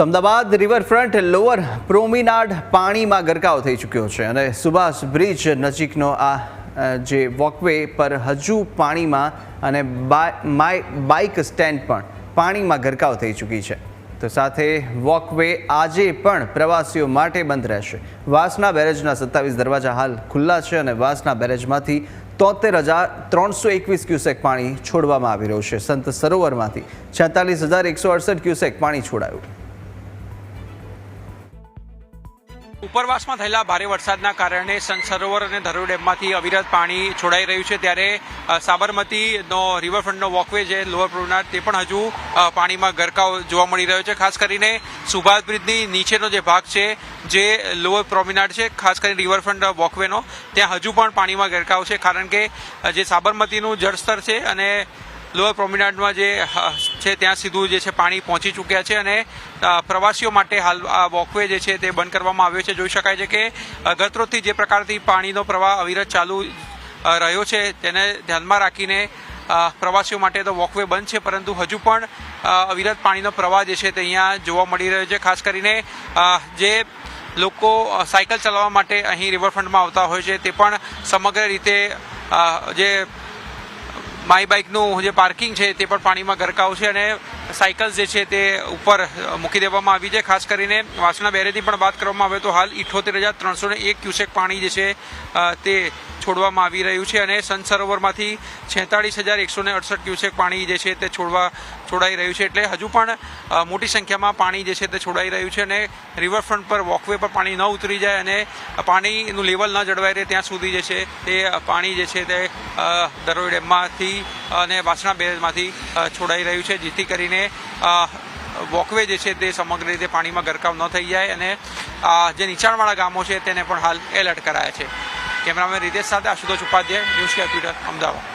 Ahmedabad riverfront lower promenade પાણીમાં ગરકાવ થઈ ચૂક્યો છે અને સુભાષ બ્રિજ નજીકનો આ જે વોકવે પર હજુ પાણીમાં અને બાઇક સ્ટેન્ડ પણ પાણીમાં ગરકાવ થઈ ચૂકી છે। તો સાથે વોકવે આજે પણ પ્રવાસીઓ માટે બંધ રહેશે। વાસના બેરેજના 27 દરવાજા હાલ ખુલ્લા છે અને વાસના બેરેજમાંથી 73,321 ક્યુસેક પાણી છોડવામાં આવી રહ્યું છે। સંત સરોવરમાંથી 46,168 ક્યુસેક પાણી છોડાયું। ઉપરવાસમાં થયેલા ભારે વરસાદના કારણે સંત સરોવર અને ધરોઈ ડેમમાંથી અવિરત પાણી છોડાઈ રહ્યું છે, ત્યારે સાબરમતીનો રિવરફ્રન્ટનો વોકવે છે લોઅર પ્રોમિનાડ તે પણ હજુ પાણીમાં ગરકાવ જોવા મળી રહ્યો છે। ખાસ કરીને સુભાષ બ્રિજની નીચેનો જે ભાગ છે જે લોઅર પ્રોમિનાડ છે, ખાસ કરીને રિવરફ્રન્ટ વોકવેનો, ત્યાં હજુ પણ પાણીમાં ગરકાવ છે, કારણ કે જે સાબરમતીનું જળસ્તર છે અને લોઅર પ્રોમિનાડમાં જે છે ત્યાં સીધું જે છે પાણી પહોંચી ચૂક્યા છે અને પ્રવાસીઓ માટે હાલ આ વોકવે જે છે તે બંધ કરવામાં આવ્યો છે। જોઈ શકાય છે કે ગતરોજથી જે પ્રકારથી પાણીનો પ્રવાહ અવિરત ચાલુ રહ્યો છે તેને ધ્યાનમાં રાખીને પ્રવાસીઓ માટે તો વોકવે બંધ છે, પરંતુ હજુ પણ અવિરત પાણીનો પ્રવાહ જે છે તે અહીંયા જોવા મળી રહ્યો છે। ખાસ કરીને જે લોકો સાયકલ ચલાવવા માટે અહીં રિવરફ્રન્ટમાં આવતા હોય છે તે પણ સમગ્ર રીતે જે માય બાઇકનું જે પાર્કિંગ છે તે પણ પાણીમાં ગરકાવ છે અને સાયકલ જે છે તે ઉપર મૂકી દેવામાં આવી છે। ખાસ કરીને વાસણા બેરેજની પણ વાત કરવામાં આવે તો હાલ 78,301 ક્યુસેક પાણી જે છે તે છોડવામાં આવી રહ્યું છે અને સંત સરોવરમાંથી 46,168 ક્યુસેક પાણી જે છે તે છોડાઈ રહ્યું છે। એટલે હજુ પણ મોટી સંખ્યામાં પાણી જે છે તે છોડાઈ રહ્યું છે અને રિવરફ્રન્ટ પર વોકવે પર પાણી ન ઉતરી જાય અને પાણીનું લેવલ ન જળવાઈ રહે ત્યાં સુધી જે છે તે પાણી જે છે તે ધરોઈ ડેમમાંથી અને વાસણા બેરેજમાંથી છોડાઈ રહ્યું છે, જેથી કરીને વોકવે જે છે તે સમગ્ર રીતે પાણીમાં ગરકાવ ન થઈ જાય અને જે નીચાણવાળા ગામો છે તેને પણ હાલ એલર્ટ કરાયા છે। કેમેરામેન રીતેશ સાથે આશુતોષ ઉપાધ્યાય, ન્યૂઝ કેપિટલ, અમદાવાદ।